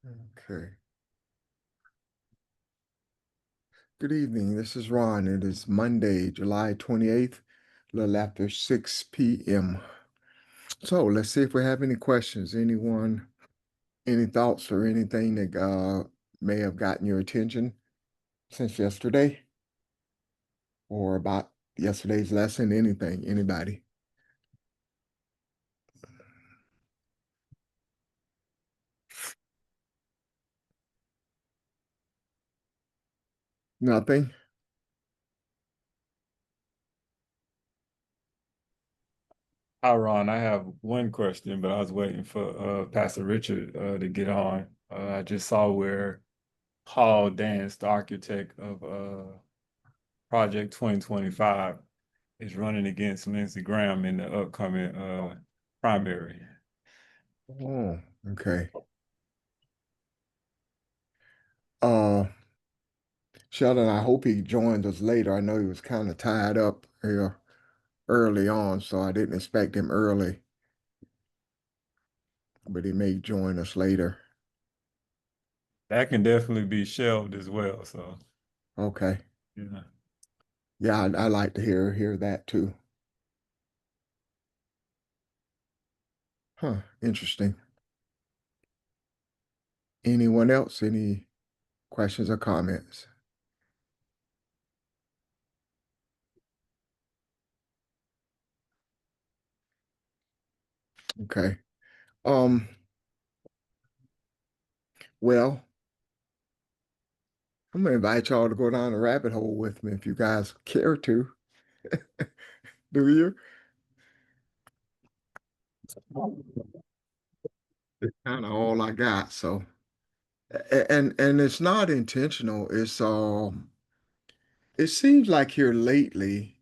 Okay. Good evening. This is Ron. It is Monday, July 28th, a little after 6 p.m. So let's see if we have any questions. Anyone, any thoughts or anything that may have gotten your attention since yesterday or about yesterday's lesson? Anything, anybody? Nothing? Hi, Ron. I have one question, but I was waiting for Pastor Richard to get on. I just saw where Paul Dance, the architect of Project 2025, is running against Lindsey Graham in the upcoming primary. Oh, okay. Uh, Sheldon, I hope he joins us later. I know he was kind of tied up here early on, so I didn't expect him early, but he may join us later. That can definitely be shelved as well. So, Okay. yeah. Yeah, I like to hear that too. Huh, interesting. Anyone else? Any questions or comments? Okay. Um, well, I'm gonna invite y'all to go down the rabbit hole with me if you guys care to. Do you? It's kind of all I got. So, and it's not intentional. It seems like here lately,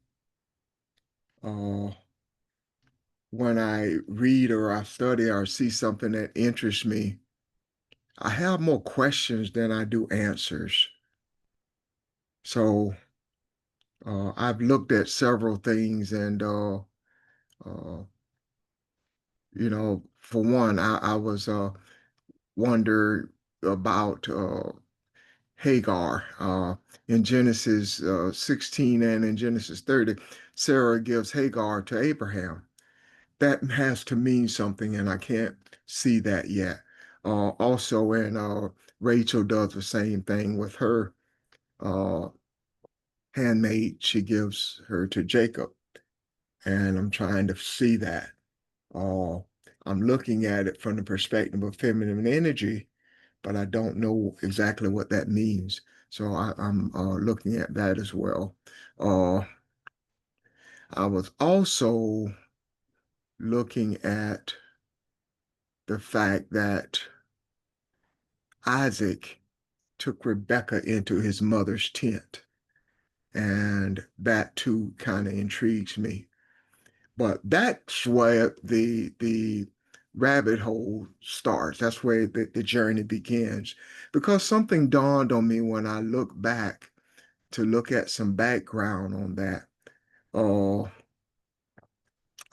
uh, when I read or I study or see something that interests me, I have more questions than I do answers. So I've looked at several things and uh, for one, I was wonder about Hagar in Genesis 16 and in Genesis 30. Sarah gives Hagar to Abraham. That has to mean something, and I can't see that yet. Also, and Rachel does the same thing with her uh, handmaid. She gives her to Jacob, and I'm trying to see that. Uh, I'm looking at it from the perspective of feminine energy, but I don't know exactly what that means. So I'm looking at that as well. Uh, I was also looking at the fact that Isaac took Rebecca into his mother's tent, and that too kind of intrigues me. But that's where the rabbit hole starts. That's where the journey begins. Because something dawned on me when I look back to look at some background on that. Uh,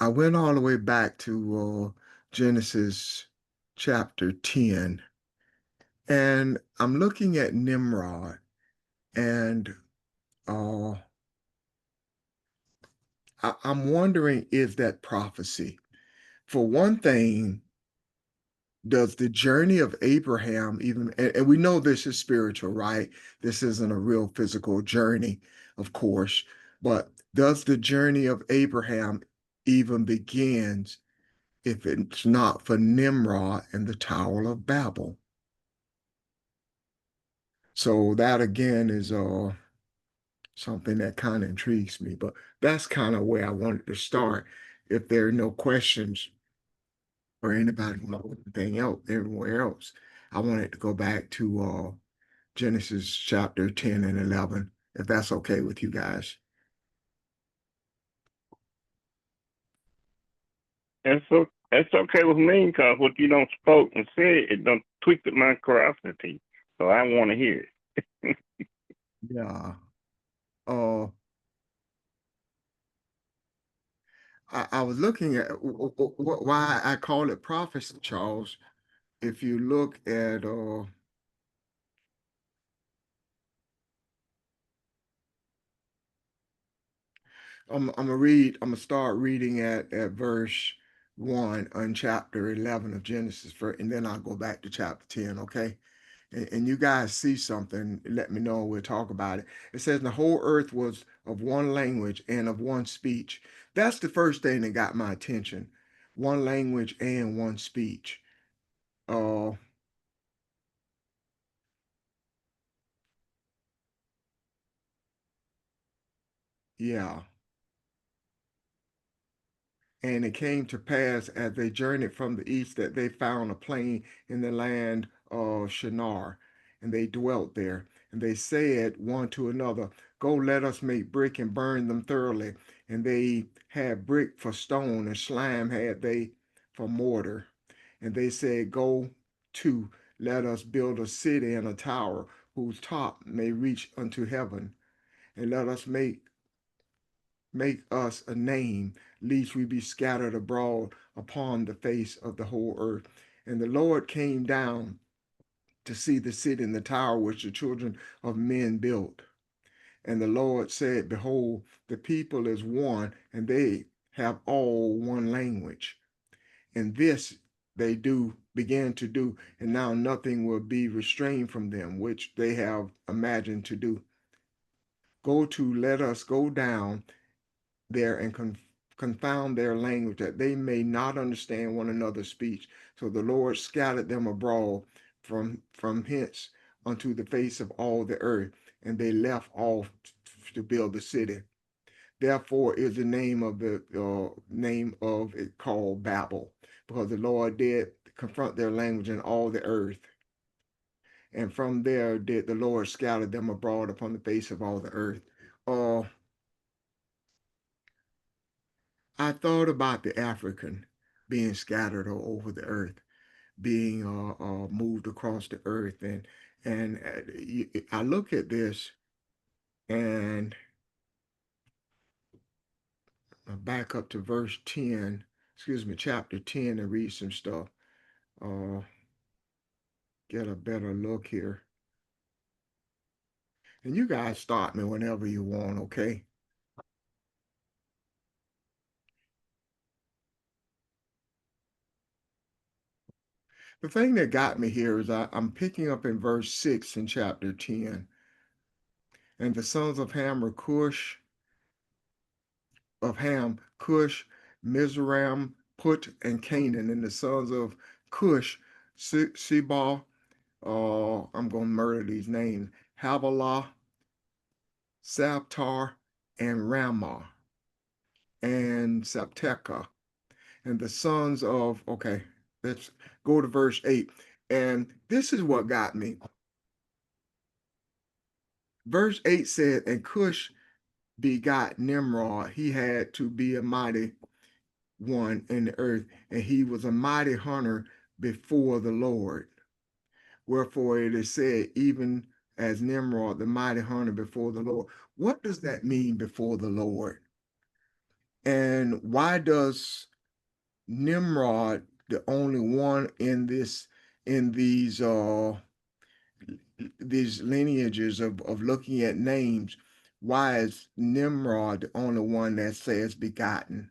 I went all the way back to Genesis chapter 10, and I'm looking at Nimrod, and uh, I'm wondering, is that prophecy? For one thing, does the journey of Abraham even, and we know this is spiritual, right? This isn't a real physical journey, of course, but does the journey of Abraham even begins if it's not for Nimrod and the Tower of Babel? So that again is something that kind of intrigues me, but that's kind of where I wanted to start. If there are no questions or anybody know anything else everywhere else, I wanted to go back to Genesis chapter 10 and 11, if that's okay with you guys. That's okay with me because what you don't spoke and said it don't tweak my curiosity. So I want to hear it. Yeah. Uh, I was looking at why I call it prophecy, Charles. if you look at I'm gonna start reading at verse 1 on chapter 11 of Genesis for, and then I'll go back to chapter 10, okay? And you guys see something, let me know, we'll talk about it. It says the whole earth was of one language and of one speech. That's the first thing that got my attention. One language and one speech. Uh yeah. And it came to pass as they journeyed from the east that they found a plain in the land of Shinar, and they dwelt there. And they said one to another, go, let us make brick and burn them thoroughly. And they had brick for stone, and slime had they for mortar. And they said, go to, let us build a city and a tower, whose top may reach unto heaven. And let us make us a name, lest we be scattered abroad upon the face of the whole earth. And the Lord came down to see the city and the tower which the children of men built. And the Lord said, behold, the people is one, and they have all one language. And this they do begin to do, and now nothing will be restrained from them, which they have imagined to do. Go to, let us go down there and confound their language, that they may not understand one another's speech. So the Lord scattered them abroad from hence unto the face of all the earth, and they left off to build the city. Therefore is the name of it called Babel, because the Lord did confront their language in all the earth. And from there did the Lord scatter them abroad upon the face of all the earth. Uh, I thought about the African being scattered all over the earth, being moved across the earth, and I look at this and I back up to verse 10, excuse me, chapter 10, and read some stuff. Uh, get a better look here. And you guys start me whenever you want, okay? The thing that got me here is I'm picking up in verse 6 in chapter 10. And the sons of Ham were Cush, Mizraim, Put, and Canaan. And the sons of Cush, Sebal, I'm going to murder these names, Havilah, Sabtar, and Ramah, and Sabteca. And the sons of, okay, let's go to verse 8. And this is what got me. Verse 8 said, and Cush begot Nimrod. He had to be a mighty one in the earth, and he was a mighty hunter before the Lord. Wherefore it is said, even as Nimrod, the mighty hunter before the Lord. What does that mean, before the Lord? And why does Nimrod, the only one in these lineages of looking at names, why is Nimrod the only one that says begotten?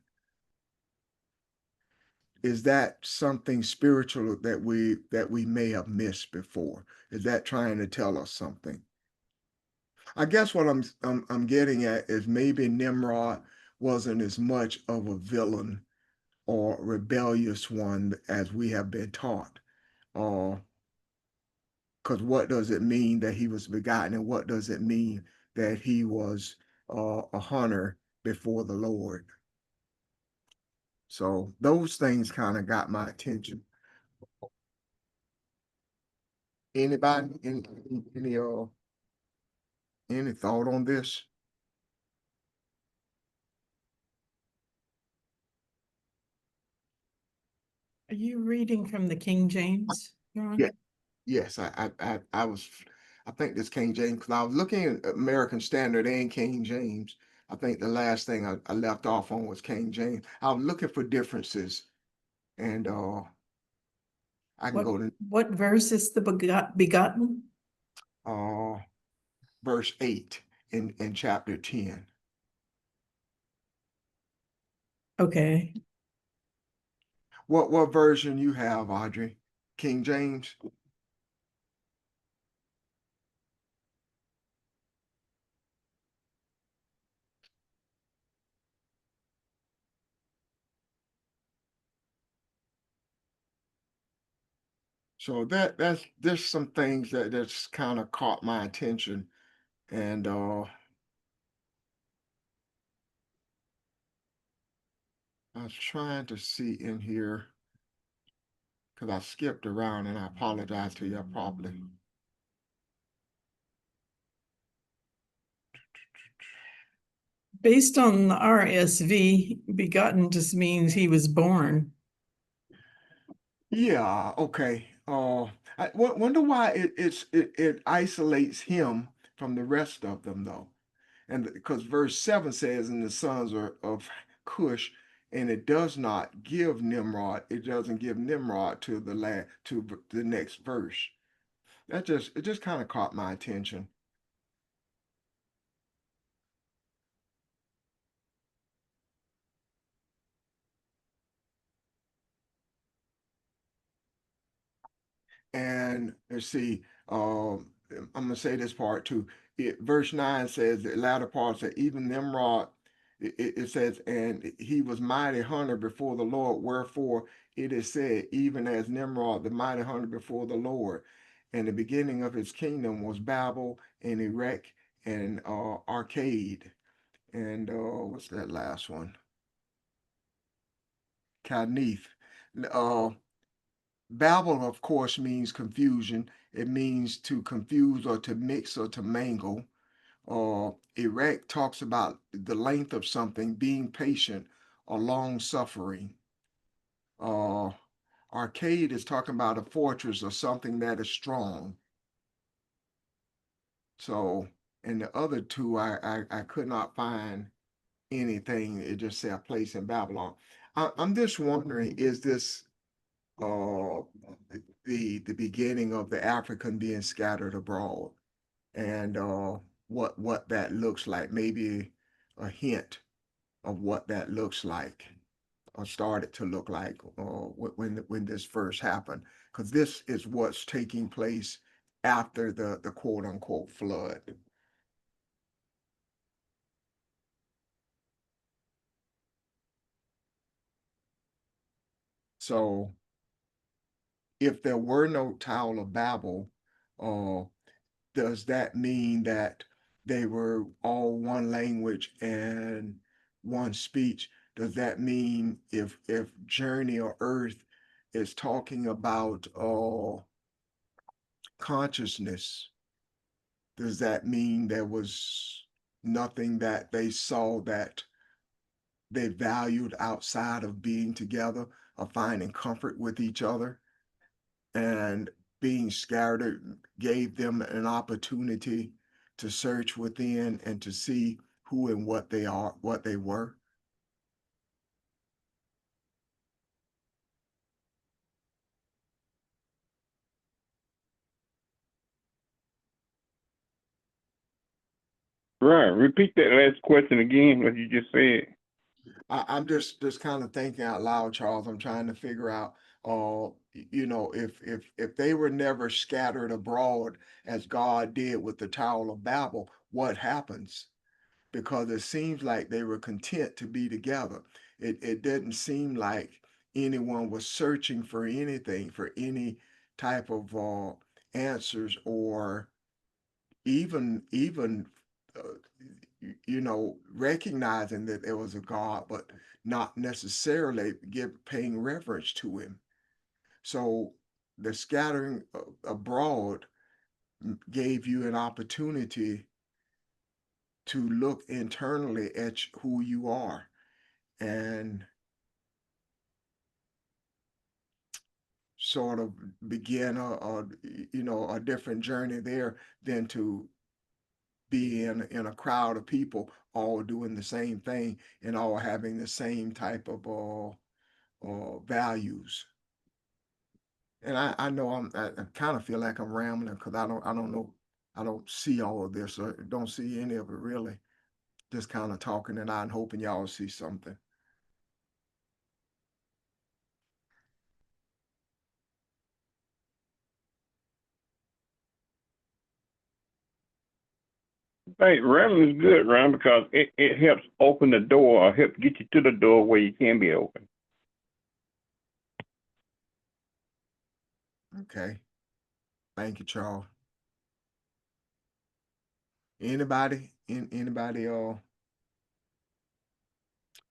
Is that something spiritual that we may have missed before? Is that trying to tell us something? I guess what I'm getting at is maybe Nimrod wasn't as much of a villain or rebellious one as we have been taught. Because what does it mean that he was begotten, and what does it mean that he was a hunter before the Lord? So those things kind of got my attention. Anybody, any thought on this? Are you reading from the King James, Your Honor? Yeah. Yes, I was, I think this King James, because I was looking at American Standard and King James. I think the last thing I left off on was King James. I was looking for differences, and I can go to What verse is the begotten? verse 8 in chapter 10. Okay, What version you have, Audrey? King James? So that's there's some things that's kind of caught my attention, and I was trying to see in here because I skipped around, and I apologize to you probably. based on the RSV, begotten just means he was born. Yeah, okay. I wonder why it isolates him from the rest of them though. And because verse 7 says, "And the sons of Cush," and it does not give Nimrod, it doesn't give Nimrod to the next verse. It just kind of caught my attention. And let's see, I'm gonna say this part too. Verse 9 says the latter part said, even Nimrod, it says, and he was mighty hunter before the Lord, wherefore it is said, even as Nimrod, the mighty hunter before the Lord. And the beginning of his kingdom was Babel and Erech and Arcade. And what's that last one? Calnith. Uh, Babel, of course, means confusion. It means to confuse or to mix or to mangle. Erect talks about the length of something, being patient or long suffering. Uh, Arcade is talking about a fortress or something that is strong. So, and the other two, I could not find anything. It just said a place in Babylon. I'm just wondering, is this uh, the beginning of the African being scattered abroad, and what that looks like, maybe a hint of what that looks like or started to look like when this first happened, because this is what's taking place after the quote unquote flood. So if there were no Tower of Babel, uh, does that mean that they were all one language and one speech? Does that mean if Journey or Earth is talking about consciousness, does that mean there was nothing that they saw that they valued outside of being together or finding comfort with each other? And being scattered gave them an opportunity to search within and to see who and what they are, what they were. Right. Repeat that last question again, what you just said. I'm just kind of thinking out loud, Charles. I'm trying to figure out, if they were never scattered abroad as God did with the Tower of Babel, what happens? Because it seems like they were content to be together. It didn't seem like anyone was searching for anything, for any type of answers, or even recognizing that there was a God, but not necessarily paying reverence to him. So the scattering abroad gave you an opportunity to look internally at who you are and sort of begin a different journey there than to be in a crowd of people all doing the same thing and all having the same type of values. And I know I kind of feel like I'm rambling because I don't know, I don't see all of this, or don't see any of it really. Just kind of talking and I'm hoping y'all see something. Hey, rambling is good, Ron, because it helps open the door or help get you to the door where you can be open. Okay. Thank you, Charles. Anybody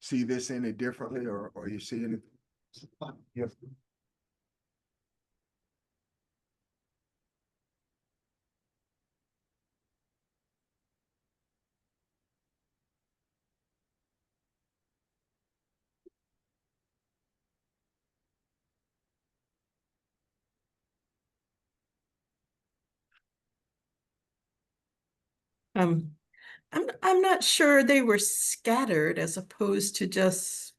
see this any differently, or you see it? Yes. Um, I'm not sure they were scattered as opposed to just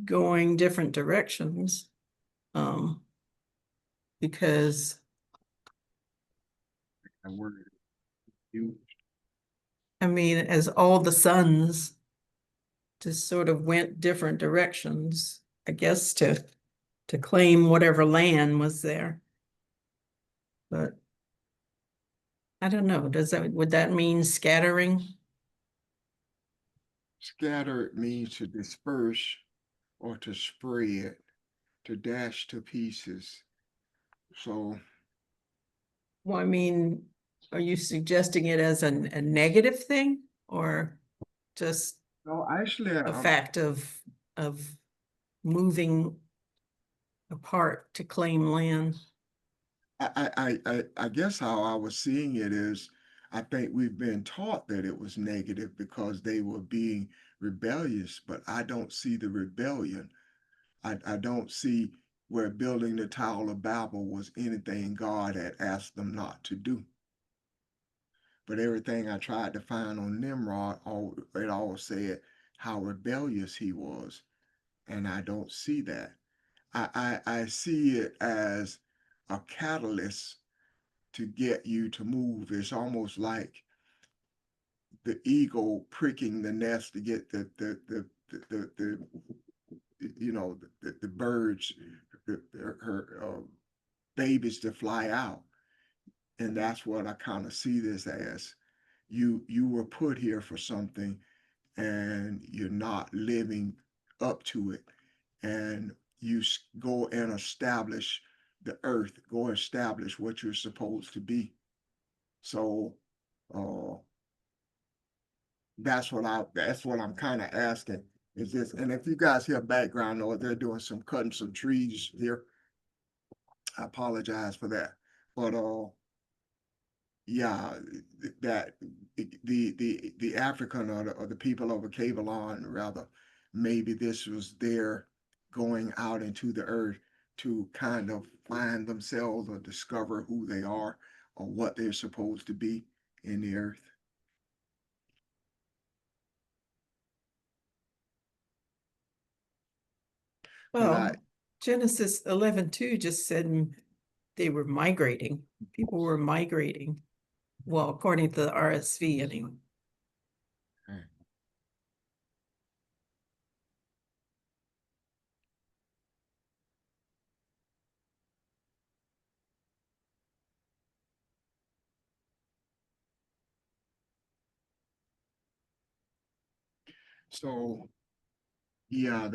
going different directions. Because I worded you. I mean, as all the sons just sort of went different directions, I guess to claim whatever land was there. But I don't know, would that mean scattering? Scatter means to disperse or to spread, to dash to pieces. So, Well, I mean, are you suggesting it as a negative thing or just no, actually, a fact of moving apart to claim land? I guess how I was seeing it is, I think we've been taught that it was negative because they were being rebellious, but I don't see the rebellion. I don't see where building the Tower of Babel was anything God had asked them not to do. But everything I tried to find on Nimrod, it all said how rebellious he was. And I don't see that. I see it as a catalyst to get you to move. It's almost like the eagle pricking the nest to get the you know the birds, her babies to fly out. And that's what I kind of see this as. You were put here for something, and you're not living up to it, and you go and establish the earth, go establish what you're supposed to be. So uh, that's what I'm kind of asking. Is this, and if you guys hear background noise, they're doing some cutting some trees here. I apologize for that. But yeah, that the African or the people of Cavalon, rather, maybe this was their going out into the earth to kind of find themselves or discover who they are or what they're supposed to be in the earth. But Well, Genesis 11:2 just said they were migrating. People were migrating. Well, according to the RSV anyway. so yeah,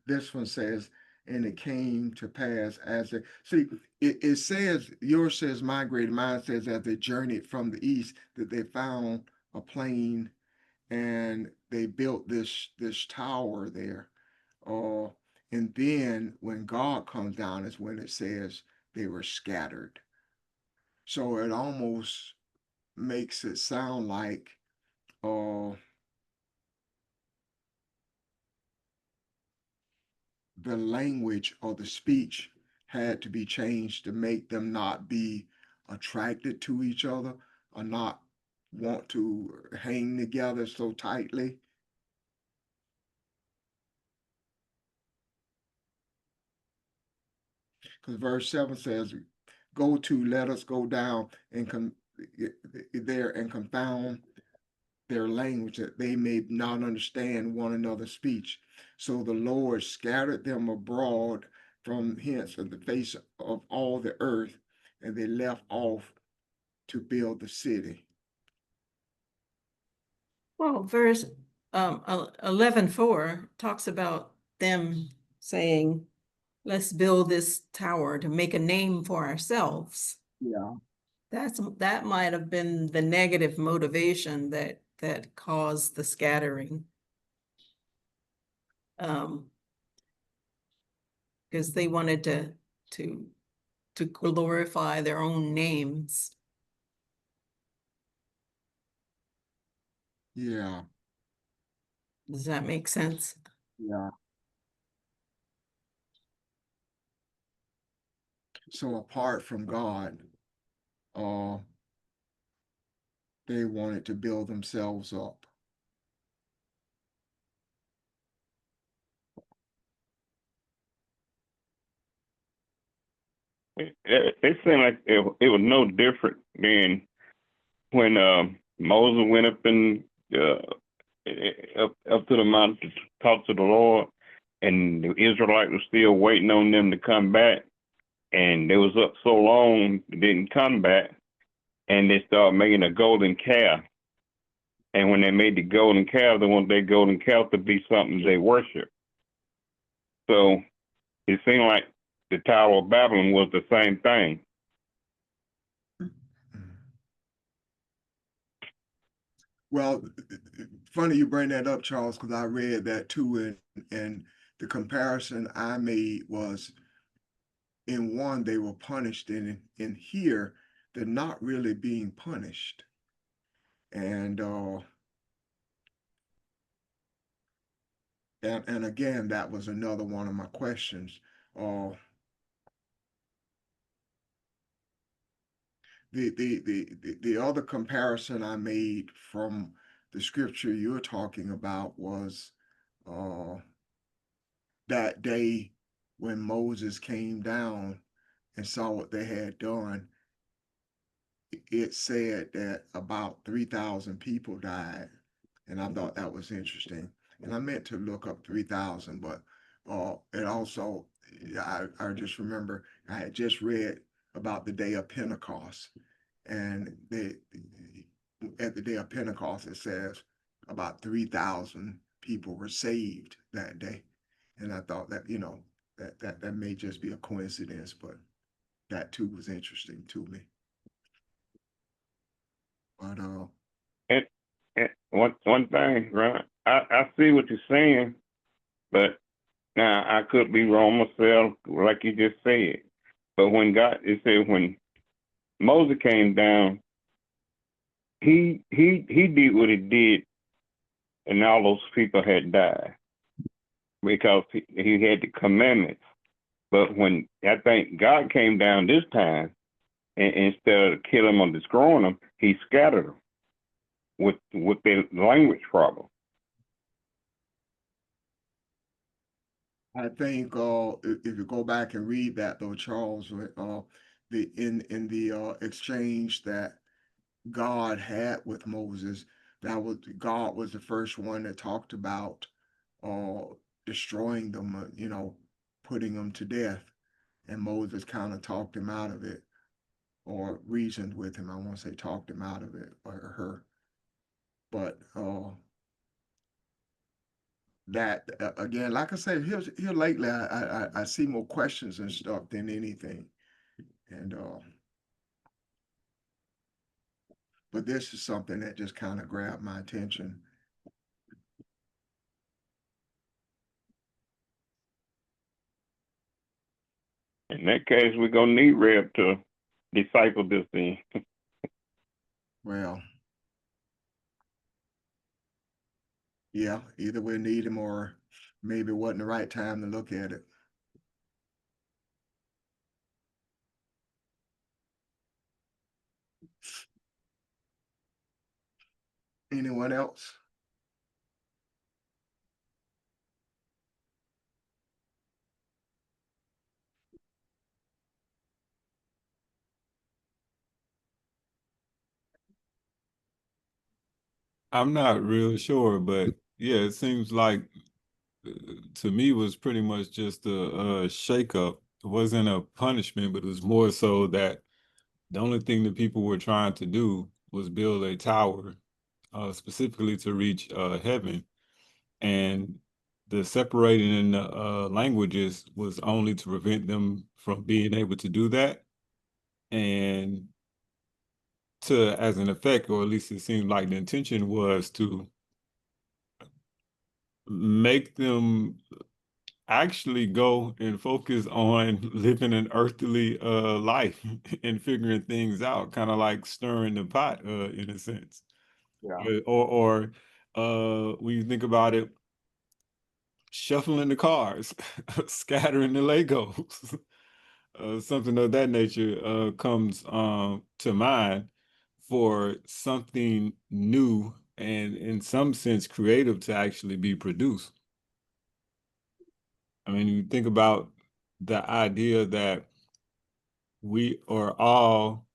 this one says, and it came to pass as they see, it says, yours says migrated, mine says as they journeyed from the east, that they found a plain and they built this tower there. Uh, and then when God comes down is when it says they were scattered. So it almost makes it sound like uh the language or the speech had to be changed to make them not be attracted to each other or not want to hang together so tightly. because verse 7 says, "Go to, let us go down and there and confound their language, that they may not understand one another's speech." So the Lord scattered them abroad from hence of the face of all the earth, and they left off to build the city. Well, verse 11:4 talks about them saying, let's build this tower to make a name for ourselves. Yeah. That might have been the negative motivation that caused the scattering. Because they wanted to glorify their own names. Yeah. Does that make sense? Yeah. So apart from God, uh, they wanted to build themselves up. It seemed like it was no different than when Moses went up and up to the mountain to talk to the Lord, and the Israelites were still waiting on them to come back, and they was up so long they didn't come back, and they started making a golden calf. And when they made the golden calf, they wanted their golden calf to be something they worship. So it seemed like the Tower of Babylon was the same thing. Well, funny you bring that up, Charles, because I read that too, and the comparison I made was, in one they were punished, and in here they're not really being punished. And again, that was another one of my questions. The other comparison I made from the scripture you're talking about was that day when Moses came down and saw what they had done. It said that about 3,000 people died, and I thought that was interesting. And I meant to look up 3,000, but it also, I just remember I had just read about the day of Pentecost, and at the day of Pentecost, it says about 3,000 people were saved that day. And I thought that, that may just be a coincidence, but that too was interesting to me. But And one thing, right? I see what you're saying, but now I could be wrong myself, like you just said. But it said when Moses came down, he did what he did, and all those people had died because he had the commandments. But when I think God came down this time, and instead of killing them or destroying them, he scattered them with their language problem. I think if you go back and read that though, Charles, in the exchange that God had with Moses, God was the first one that talked about uh, destroying them, putting them to death, and Moses kind of talked him out of it, or reasoned with him. I won't say talked him out of it or her, but that again, like I said, here lately, I see more questions and stuff than anything, and but this is something that just kind of grabbed my attention. In that case, we're gonna need Reb to disciple this thing. Well, yeah, either we need him or maybe it wasn't the right time to look at it. Anyone else? I'm not real sure, but yeah, it seems like uh, to me was pretty much just a shakeup. It wasn't a punishment, but it was more so that the only thing that people were trying to do was build a tower, specifically to reach heaven. And the separating in the languages was only to prevent them from being able to do that. And to, as an effect, or at least it seemed like the intention was to make them actually go and focus on living an earthly life and figuring things out, kind of like stirring the pot in a sense. Yeah. Or when you think about it, shuffling the cars, scattering the Legos, something of that nature comes to mind for something new and in some sense creative to actually be produced. I mean, you think about the idea that we are all,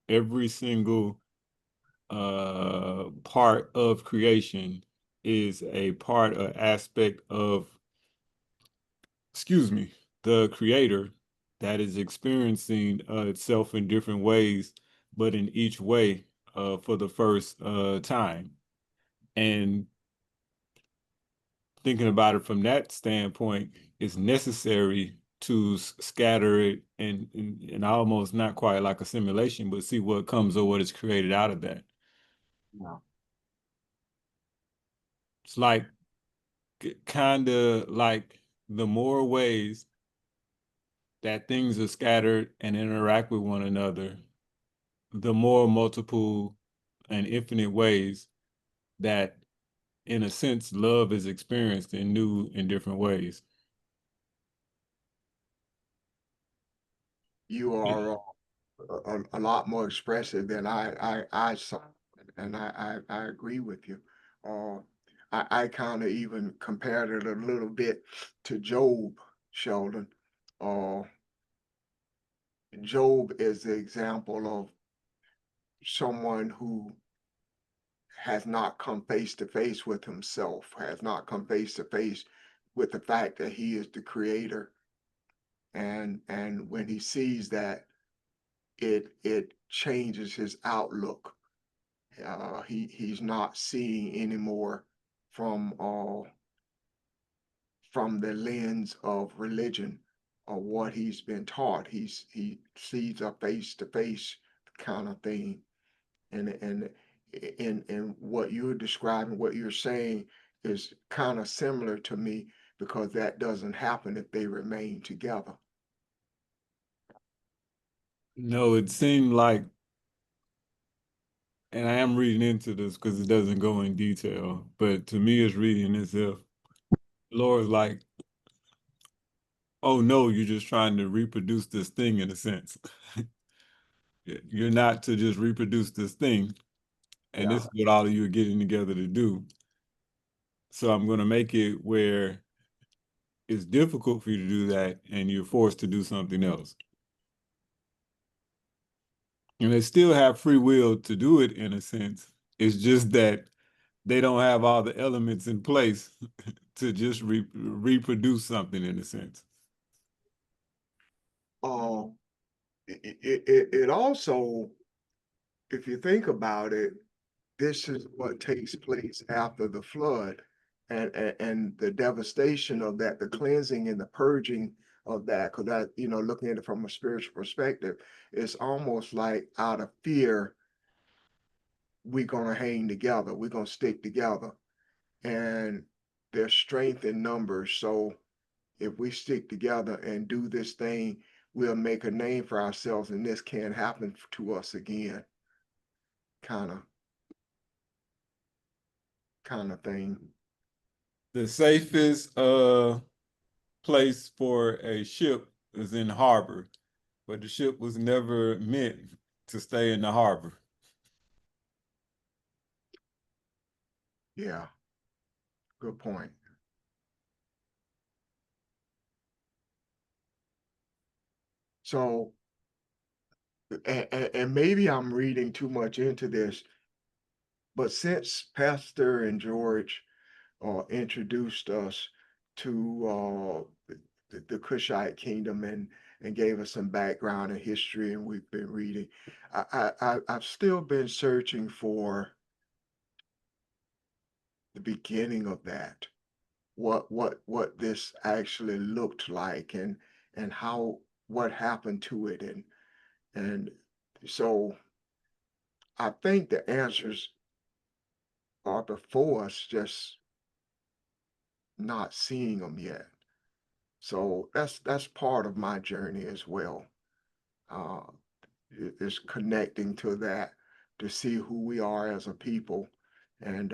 every single part of creation is a part or aspect of, excuse me, the creator that is experiencing itself in different ways, but in each way for the first time. And thinking about it from that standpoint, it's necessary to scatter it and almost not quite like a simulation, but see what comes or what is created out of that. Yeah. It's like kind of like the more ways that things are scattered and interact with one another, the more multiple and infinite ways that, in a sense, love is experienced in new and different ways. You are a lot more expressive than I saw, and I agree with you. Uh, I kind of even compared it a little bit to Job, Sheldon. Uh, Job is the example of someone who has not come face to face with himself, has not come face to face with the fact that he is the creator. And when he sees that, it changes his outlook. He's not seeing anymore from from the lens of religion or what he's been taught. He sees a face to face kind of thing, and in what you're describing, what you're saying is kind of similar to me because that doesn't happen if they remain together. No, it seemed like, and I am reading into this because it doesn't go in detail, but to me, it's reading as if Laura's like, oh no, you're just trying to reproduce this thing in a sense. You're not to just reproduce this thing, and this Yeah. is what all of you are getting together to do. So I'm going to make it where it's difficult for you to do that, and you're forced to do something else. And they still have free will to do it in a sense. It's just that they don't have all the elements in place to just reproduce something in a sense. Uh, it also, if you think about it, this is what takes place after the flood and the devastation of that, the cleansing and the purging of that. Because that, looking at it from a spiritual perspective, it's almost like out of fear, we're gonna hang together, we're gonna stick together. And there's strength in numbers. So if we stick together and do this thing, we'll make a name for ourselves, and this can't happen to us again. Kind of, kind of thing. The safest place for a ship is in harbor, but the ship was never meant to stay in the harbor. Yeah, good point. So, and maybe I'm reading too much into this, But since Pastor and George introduced us to the Kushite kingdom and gave us some background and history, and we've been reading, I've still been searching for the beginning of that, what this actually looked like, and how, what happened to it, and so I think the answers are before us, just not seeing them yet. So that's part of my journey as well. Uh, is connecting to that to see who we are as a people, and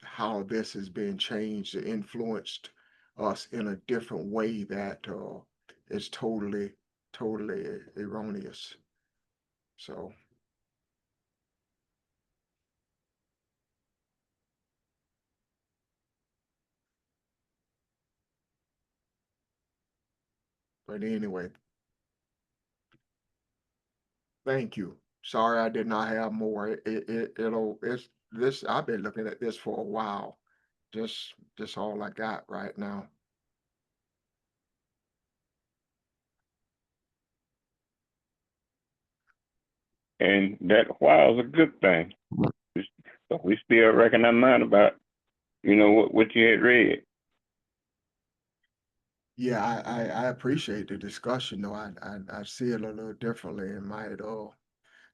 how this has been changed and influenced us in a different way that is totally erroneous. So but anyway, thank you. Sorry I did not have more. It's this, I've been looking at this for a while. Just all I got right now. And that while is a good thing. So we still reckon our mind about, what you had read. Yeah, I appreciate the discussion though. I see it a little differently and might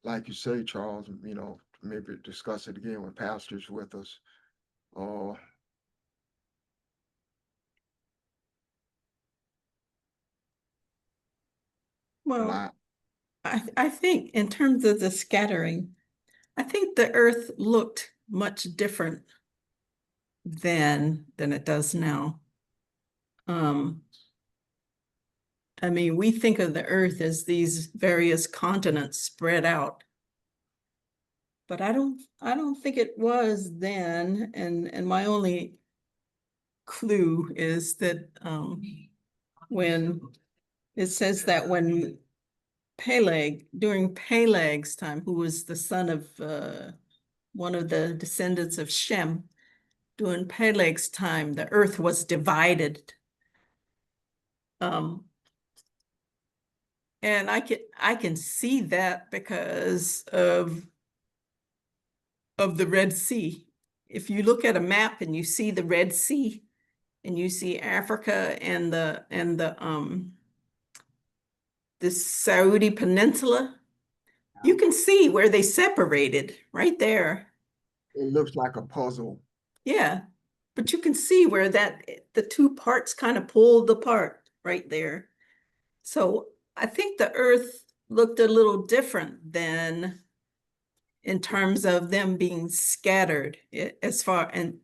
like you say, Charles, maybe discuss it again with pastors with us. Uh but Well, I think in terms of the scattering, I think the earth looked much different than it does now. I mean, we think of the earth as these various continents spread out. But I don't think it was then, and my only clue is that when it says that when Peleg, during Peleg's time, who was the son of one of the descendants of Shem, during Peleg's time, the earth was divided. And I can see that because of the Red Sea. If you look at a map and you see the Red Sea and you see Africa and the Saudi Peninsula, you can see where they separated right there. it looks like a puzzle. Yeah, but you can see where the two parts kind of pulled apart right there. So I think the earth looked a little different than in terms of them being scattered as far and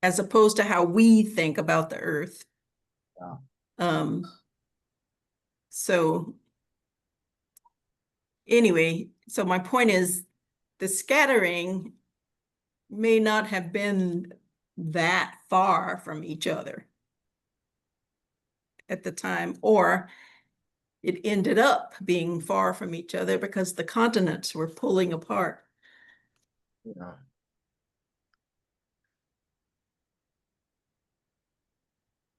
as opposed to how we think about the earth. Yeah. So anyway, so my point is the scattering may not have been that far from each other at the time, or it ended up being far from each other because the continents were pulling apart. Yeah.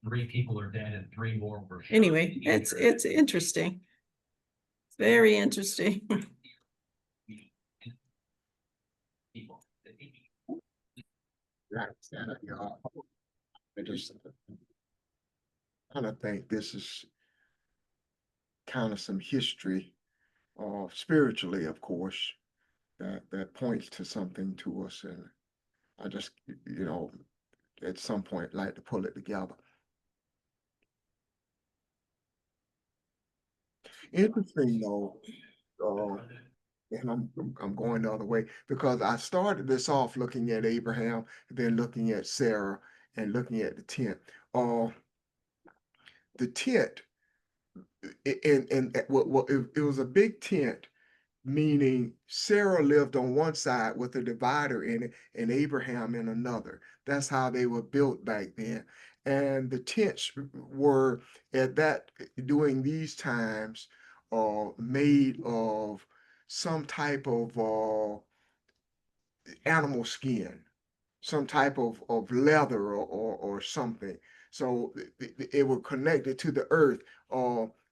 Three people are dead and three more were shot. Anyway, it's interesting. It's very interesting. People. Right. Yeah. I just kind of think this is kind of some history, spiritually, of course, that points to something to us, and I just, at some point like to pull it together. Interesting though, and I'm going the other way because I started this off looking at Abraham, then looking at Sarah, and looking at the tent. The tent, and what it was a big tent, meaning Sarah lived on one side with a divider in it, and Abraham in another. That's how they were built back then. And the tents were during these times made of some type of animal skin, some type of leather or something. So it was connected to the earth.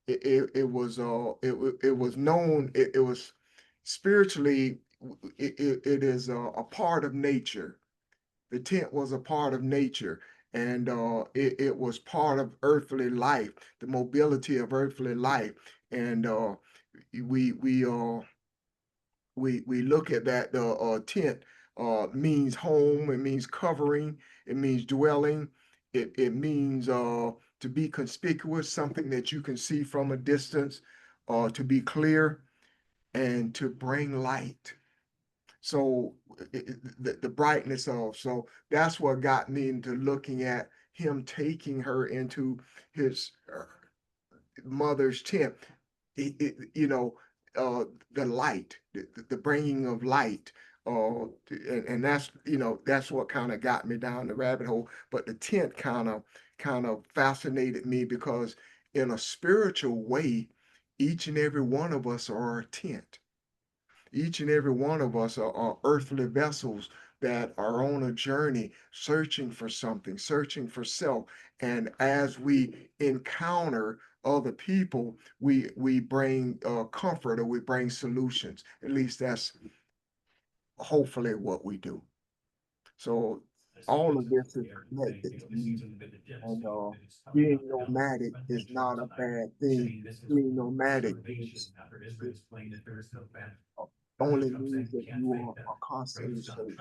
It was it was known. It was spiritually. It is a part of nature. The tent was a part of nature, and it was part of earthly life, the mobility of earthly life, and we we uh we look at that the tent means home, it means covering, it means dwelling, it means to be conspicuous, something that you can see from a distance, to be clear, and to bring light. So the brightness of, so that's what got me into looking at him taking her into his mother's tent. You know, the light, the bringing of light. And that's, you know, that's what kind of got me down the rabbit hole. But the tent kind of fascinated me because in a spiritual way, each and every one of us are a tent. Each and every one of us are earthly vessels that are on a journey, searching for something, searching for self. And as we encounter other people, we bring comfort, or we bring solutions. At least that's hopefully what we do. So all of this is connected to me. And being nomadic is not a bad thing. Being nomadic is only means that you are constantly searching.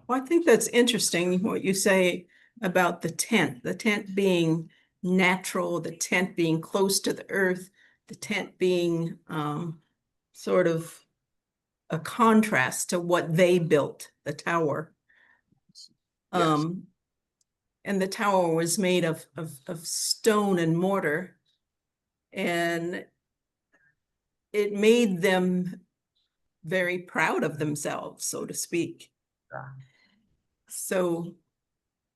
Well, I think that's interesting what you say about the tent being natural, the tent being close to the earth, the tent being sort of a contrast to what they built, the tower. Yes. And the tower was made of stone and mortar, and it made them very proud of themselves, so to speak. Yeah. So,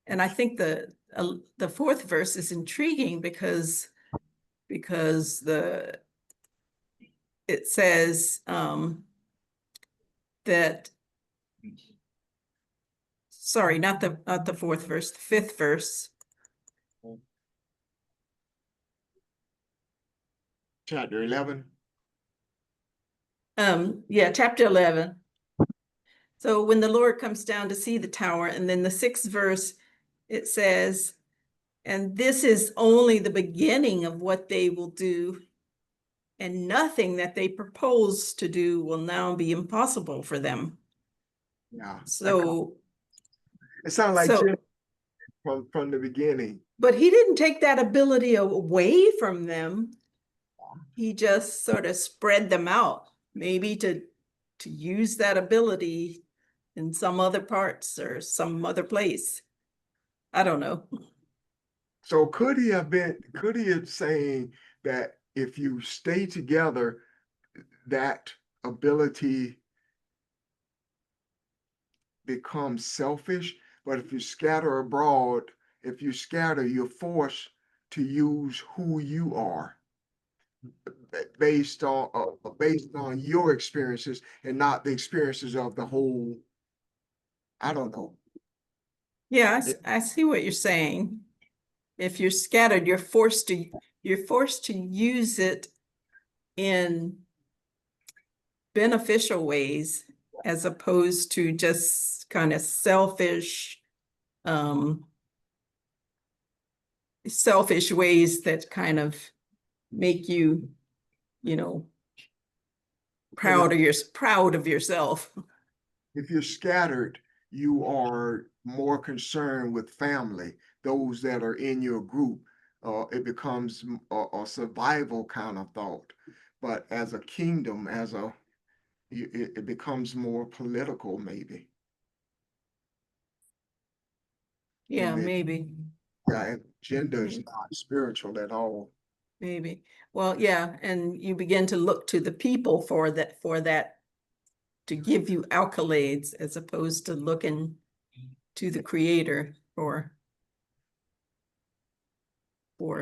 and I think the fourth verse is intriguing because it says that, sorry, not the fourth verse, the fifth verse. Chapter 11. Yeah, chapter 11. So when the Lord comes down to see the tower, and then the sixth verse, it says, and this is only the beginning of what they will do, and nothing that they propose to do will now be impossible for them. Yeah. So, It sounds like so, Jim from the beginning. but he didn't take that ability away from them. He just sort of spread them out, maybe to use that ability in some other parts or some other place. I don't know. So could he have saying that if you stay together, that ability becomes selfish, but if you scatter abroad, if you scatter, you're forced to use who you are based on your experiences and not the experiences of the whole. I don't know. Yeah, I see what you're saying. If you're scattered, you're forced to use it in beneficial ways as opposed to just kind of selfish ways that kind of make you, you know, proud of yourself. If you're scattered, you are more concerned with family, those that are in your group. It becomes a survival kind of thought. But as a kingdom, it becomes more political, maybe. Yeah, And maybe. yeah, gender is not spiritual at all. Maybe. Well, yeah, and you begin to look to the people for that to give you accolades as opposed to looking to the creator for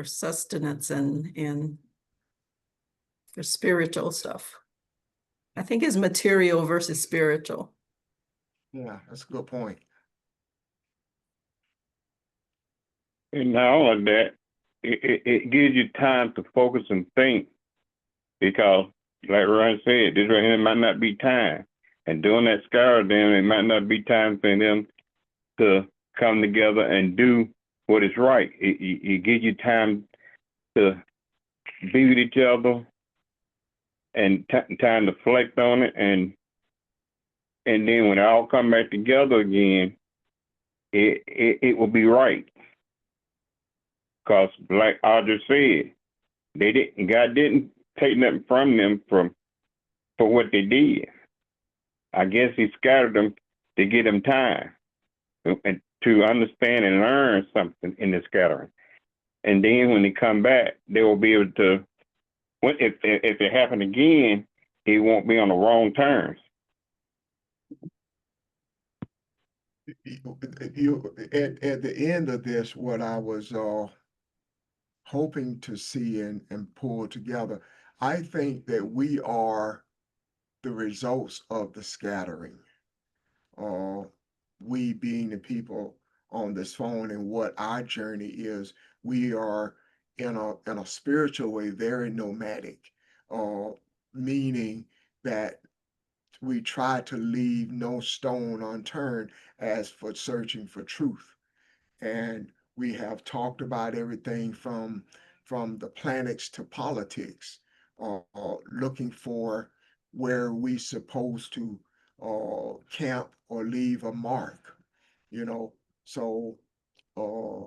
sustenance and for spiritual stuff. I think it's material versus spiritual. Yeah, that's a good point. And not only that, it gives you time to focus and think because, like Ryan said, this right here might not be time. And during that scour, then it might not be time for them to come together and do what is right. It gives you time to be with each other and time to reflect on it, and then when it all come back together again, it will be right. Cause like Audrey said, God didn't take nothing from them for what they did. I guess He scattered them to give them time and to understand and learn something in the scattering. And then when they come back, they will be able to. If it happen again, it won't be on the wrong terms. At the end of this, what I was hoping to see and pull together, I think that we are the results of the scattering. We being the people on this phone and what our journey is, we are in a spiritual way very nomadic, meaning that we try to leave no stone unturned as for searching for truth. And we have talked about everything from the planets to politics, looking for where we supposed to camp or leave a mark, you know. So uh,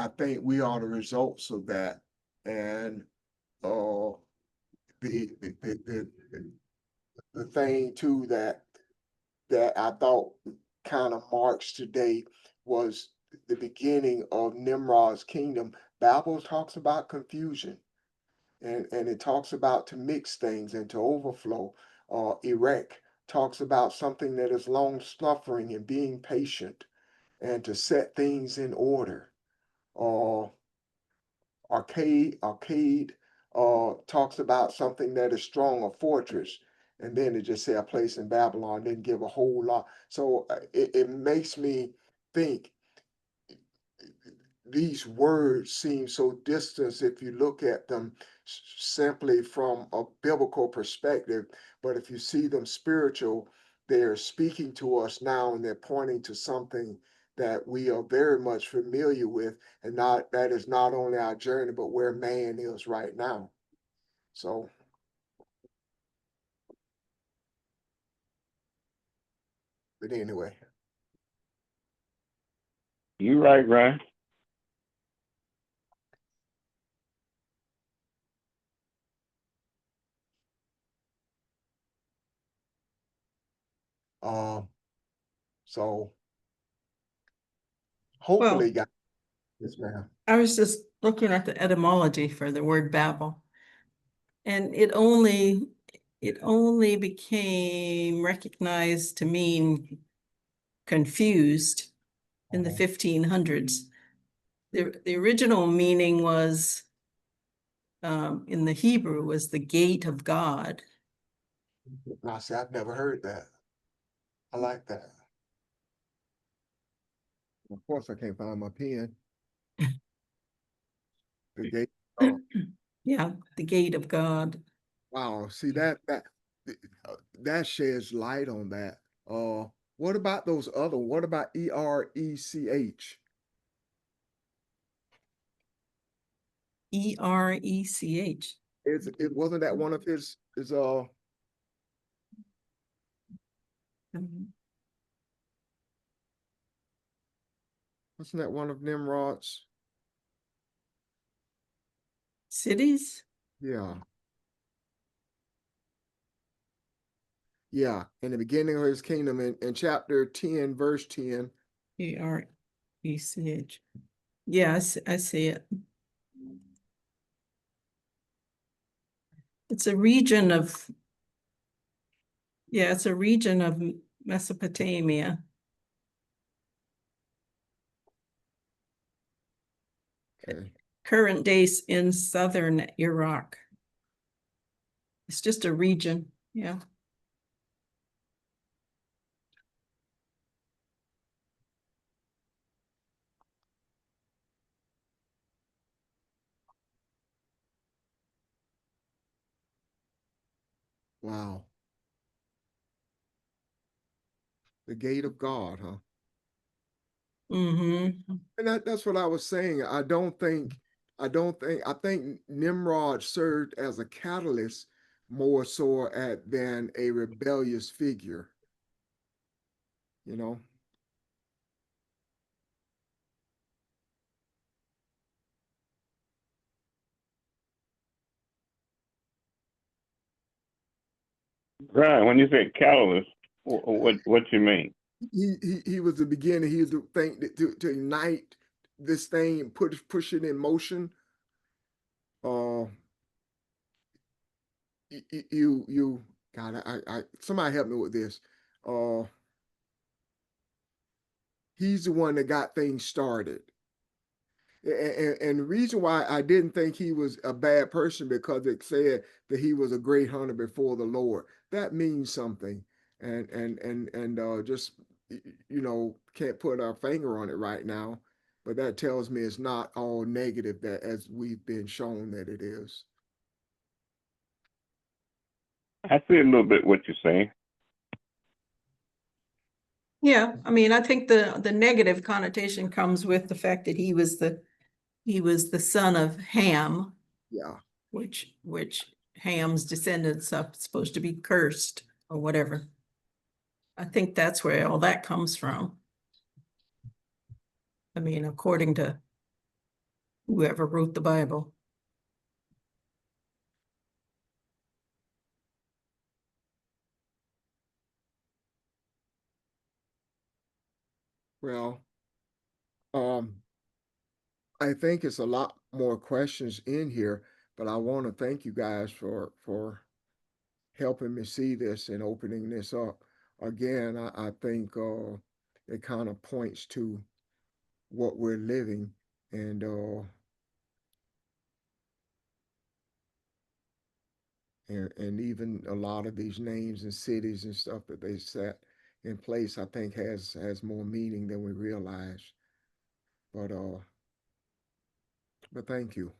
I think we are the results of that, and uh, the, the the the the thing too that I thought kind of marks today was the beginning of Nimrod's kingdom. Babel talks about confusion, and it talks about to mix things and to overflow. Erech talks about something that is long suffering and being patient and to set things in order. Uh, Arcade talks about something that is strong, a fortress, and then it just say a place in Babylon, didn't give a whole lot. So it makes me think these words seem so distant if you look at them simply from a biblical perspective, but if you see them spiritual, they're speaking to us now and they're pointing to something that we are very much familiar with, and not that is not only our journey, but where man is right now. So, but anyway, You right, Ryan. uh, so Well, hopefully, guys, yes, ma'am. I was just looking at the etymology for the word Babel. And it only became recognized to mean confused in the 1500s. The original meaning was in the Hebrew was the gate of God. Now, see, I've never heard that. I like that. Of course, I can't find my pen. The gate. Oh, Yeah, the gate of God. wow. See that sheds light on that. What about those other? What about ERECH? ERECH. It wasn't that one of his wasn't that one of Nimrod's? Cities? Yeah. Yeah. In the beginning of his kingdom in chapter 10, verse 10. ERECH. Yeah, I see it. It's a region of, yeah, it's a region of Mesopotamia. Okay. Current days in southern Iraq. It's just a region, yeah. Wow. The gate of God, huh? Mm-hmm. And that's what I was saying. I think Nimrod served as a catalyst more so than a rebellious figure, you know? Right. When you say catalyst, what you mean? He was the beginning. He was the thing to ignite this thing, push it in motion. Uh, you God, I somebody help me with this. Uh, he's the one that got things started. And the reason why I didn't think he was a bad person because it said that he was a great hunter before the Lord. That means something, and just can't put our finger on it right now, but that tells me it's not all negative that as we've been shown that it is. I see a little bit what you're saying. Yeah, I mean, I think the negative connotation comes with the fact that he was the son of Ham, Yeah. which Ham's descendants are supposed to be cursed or whatever. I think that's where all that comes from. I mean, according to whoever wrote the Bible. Well, um, I think it's a lot more questions in here, but I want to thank you guys for helping me see this and opening this up. Again, I think it kind of points to what we're living and even a lot of these names and cities and stuff that they set in place, I think has more meaning than we realize. But but thank you.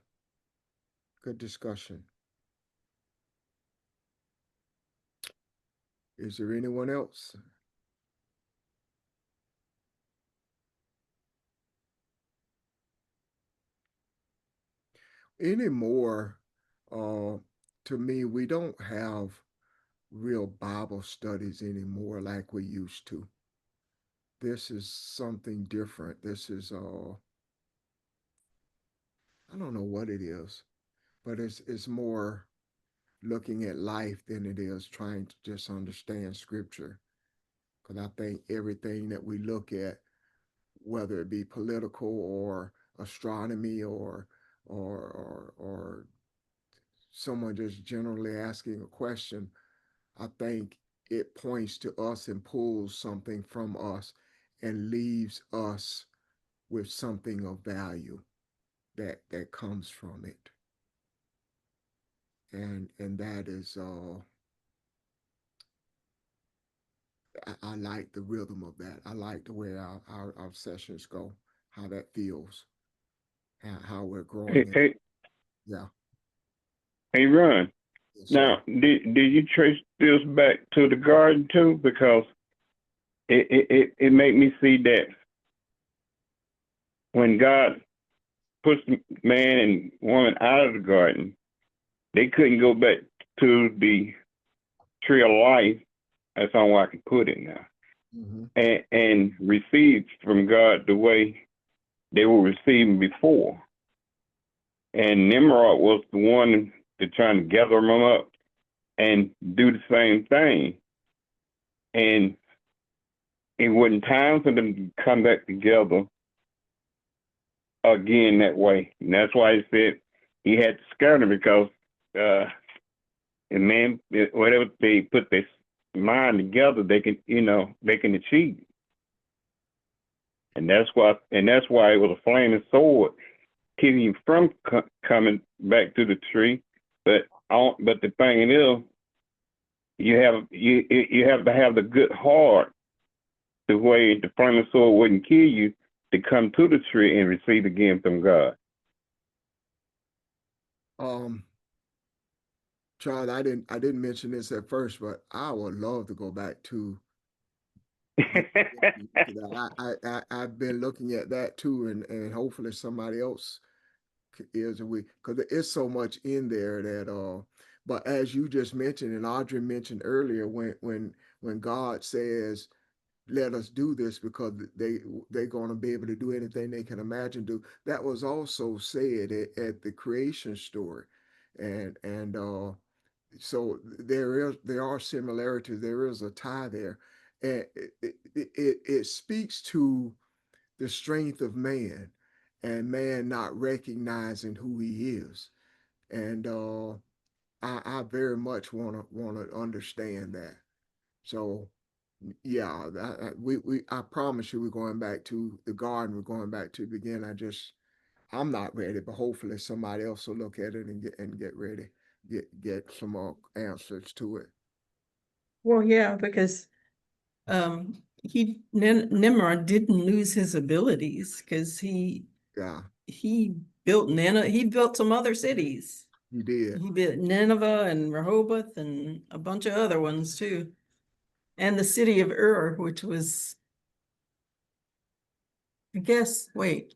Good discussion. Is there anyone else? Anymore, to me, we don't have real Bible studies anymore like we used to. This is something different. This is I don't know what it is, but it's more looking at life than it is trying to just understand scripture. Because I think everything that we look at, whether it be political or astronomy or someone just generally asking a question, I think it points to us and pulls something from us and leaves us with something of value that comes from it. And that is I like the rhythm of that. I like the way our sessions go, how that feels, and how we're Hey, growing. hey, Yeah. hey, Ron. Yes, Now, sir. did you trace this back to the garden too? Because it made me see that when God puts man and woman out of the garden, they couldn't go back to the tree of life. That's how I can put it now. Mm-hmm. And receive from God the way they were receiving before. And Nimrod was the one to trying to gather them up and do the same thing. And it wasn't time for them to come back together again that way. And that's why he said he had to scare them because and man, whatever they put their mind together, they can achieve. And that's why it was a flaming sword keeping you from coming back to the tree. But the thing is, you have to have the good heart the way the flaming sword wouldn't kill you to come to the tree and receive again from God. Um, Charles, I didn't mention this at first, but I would love to go back to that. I've been looking at that too, and hopefully somebody else is, and we, because there is so much in there that but as you just mentioned and Audrey mentioned earlier, when God says, let us do this because they're going to be able to do anything they can imagine do, that was also said at the creation story. And so there are similarities, there is a tie there, and it speaks to the strength of man and man not recognizing who he is. And I very much want to understand that. So yeah, I promise you we're going back to the garden, we're going back to the beginning. I'm not ready, but hopefully somebody else will look at it and get ready, get some more answers to it. Well, yeah, because Nimrod didn't lose his abilities because Yeah, he built Nineveh, he built some other cities. you did. He built Nineveh and Rehoboth and a bunch of other ones too. And the city of Ur, which was, I guess, wait,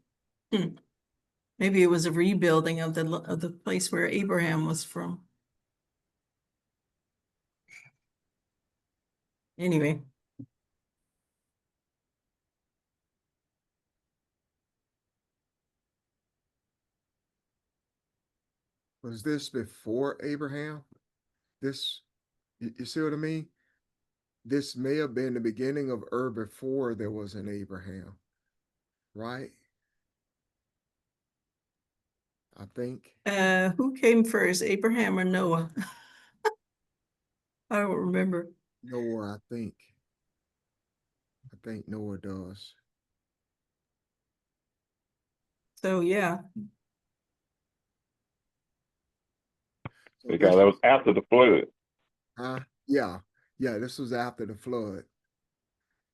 maybe it was a rebuilding of the place where Abraham was from. Anyway, Was this before Abraham? This, you see what I mean? This may have been the beginning of Ur before there was an Abraham, right? I think who came first, Abraham or Noah? I don't remember. Noah, I think Noah does. So yeah, So Because that was after the flood. yeah, yeah, this was after the flood.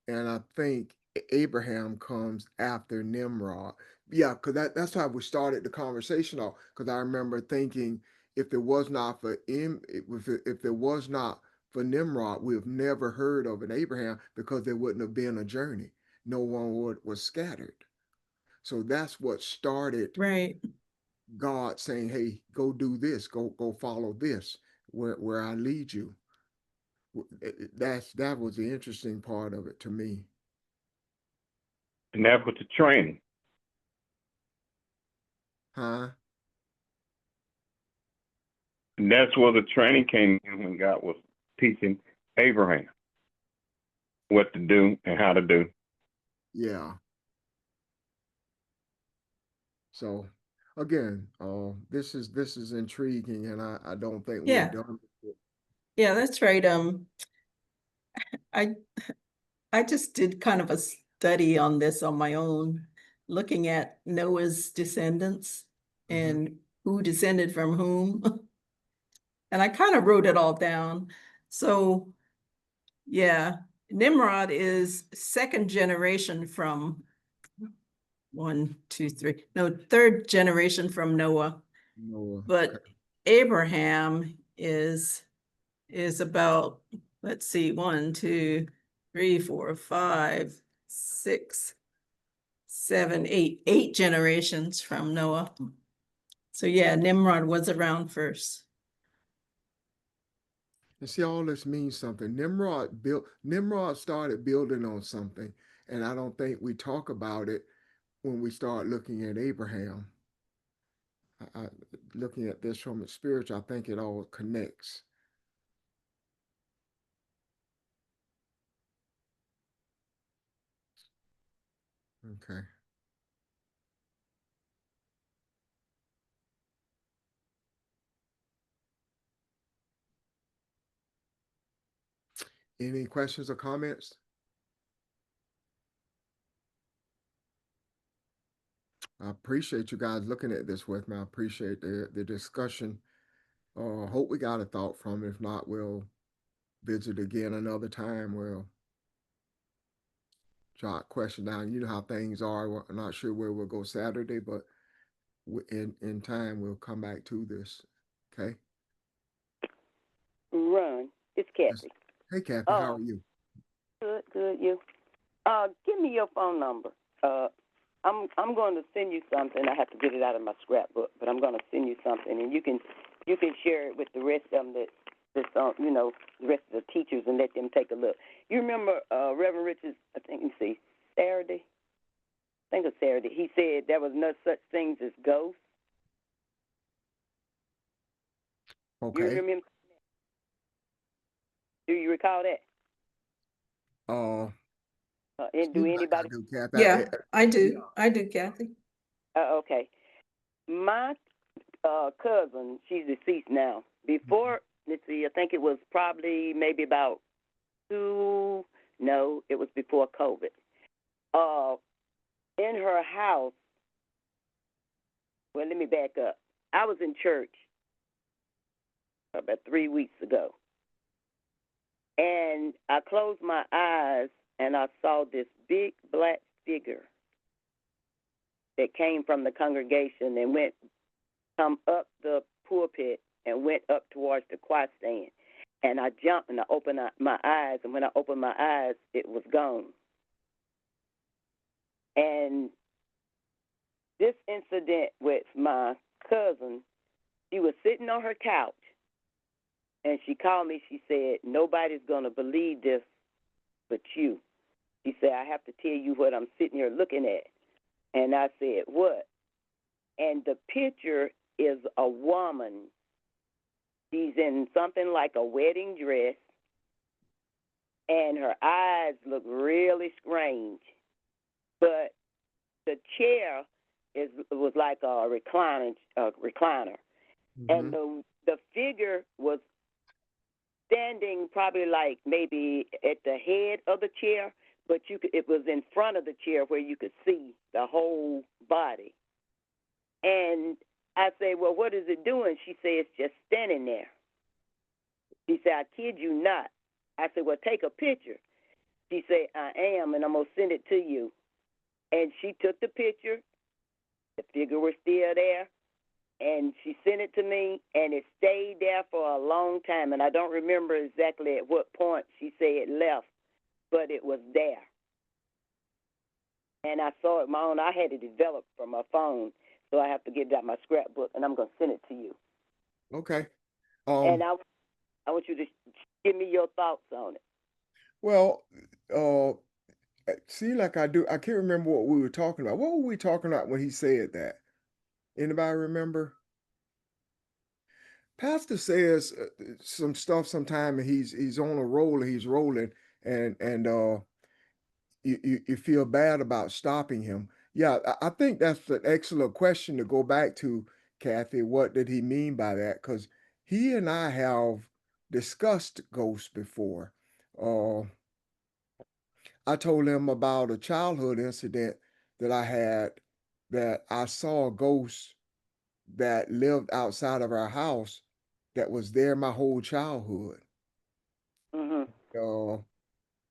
And I think Abraham comes after Nimrod. Yeah, because that's how we started the conversation off. Because I remember thinking if it was not for if there was not for Nimrod, we've never heard of an Abraham because there wouldn't have been a journey. No one was scattered. So that's what started right. God saying, "Hey, go do this. Go follow this. Where I lead you." That was the interesting part of it to me. And that was the training. Huh? And that's where the training came in when God was teaching Abraham what to do and how to do. Yeah. So again, this is intriguing, and I don't think we're Yeah. done with it. Yeah, that's right. I I just did kind of a study on this on my own, looking at Noah's descendants Mhm. and who descended from whom. And I kind of wrote it all down. So yeah, Nimrod is second generation from one, two, three, no, third generation from Noah. Noah. But Abraham is about, let's see, 1, 2, 3, 4, 5, 6, 7, 8, 8 generations from Noah. So yeah, Nimrod was around first. And see, all this means something. Nimrod started building on something, and I don't think we talk about it when we start looking at Abraham. Looking at this from a spiritual, I think it all connects. Okay. Any questions or comments? I appreciate you guys looking at this with me. I appreciate the discussion. Hope we got a thought from it. If not, we'll visit again another time. We'll jot question down. You know how things are. I'm not sure where we'll go Saturday, but in time we'll come back to this. Okay. Run. It's Kathy. Hey, Kathy, how Oh. are you? Good, good. You. Give me your phone number. I'm going to send you something. I have to get it out of my scrapbook, but I'm going to send you something, and you can share it with the rest of them that's the rest of the teachers, and let them take a look. You remember Reverend Richards? I think Saturday. I think it was Saturday. He said there was no such things as ghosts. You Okay. remember him? Do you recall that? And do Seems like I anybody? do, Kathy. Yeah, I do. I do, Kathy. Okay. My cousin, she's deceased now. Before, let's see, I think it was probably maybe about it was before COVID. In her house, well, let me back up. I was in church about 3 weeks ago, and I closed my eyes, and I saw this big black figure that came from the congregation and come up the pulpit and went up towards the choir stand. And I jumped and I opened my eyes, and when I opened my eyes, it was gone. And this incident with my cousin, she was sitting on her couch, and she called me. She said, "Nobody's going to believe this but you." She said, "I have to tell you what I'm sitting here looking at." And I said, "What?" And the picture is a woman. She's in something like a wedding dress, and her eyes look really strange. But the chair was like a recliner, and the figure was standing probably like maybe at the head of the chair, but it was in front of the chair where you could see the whole body. And I say, "Well, what is it doing?" She said, "It's just standing there." She said, "I kid you not." I said, "Well, take a picture." She said, "I am, and I'm going to send it to you." And she took the picture. The figure was still there. And she sent it to me, and it stayed there for a long time. And I don't remember exactly at what point she said it left, but it was there. And I saw it my own. I had it developed from my phone, so I have to get it out my scrapbook, and I'm going to send it to you. Okay. And I want you to give me your thoughts on it. Well, see, like I do, I can't remember what we were talking about. What were we talking about when he said that? Anybody remember? Pastor says some stuff sometime, and he's on a roll, he's rolling, and you feel bad about stopping him. Yeah, I think that's an excellent question to go back to, Kathy. What did he mean by that? Because he and I have discussed ghosts before. Uh, I told him about a childhood incident that I had, that I saw a ghost that lived outside of our house that was there my whole childhood. Mhm.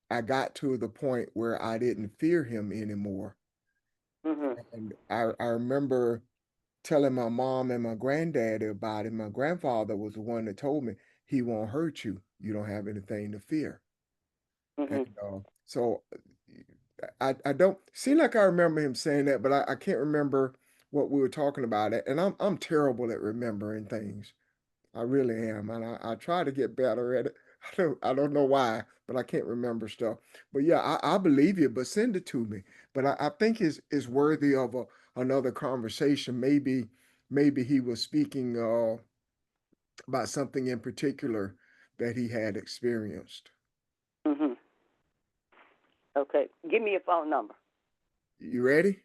I got to the point where I didn't fear him anymore. Mhm. And I remember telling my mom and my granddaddy about it. My grandfather was the one that told me, he won't hurt you. You don't have anything to fear. Mhm. And so I don't seem like I remember him saying that, but I can't remember what we were talking about. And I'm terrible at remembering things. I really am, and I try to get better at it. I don't know why, but I can't remember stuff. But yeah, I believe you, but send it to me. But I think is worthy of another conversation. Maybe he was speaking about something in particular that he had experienced. Mhm. Okay. Give me your phone number. You ready?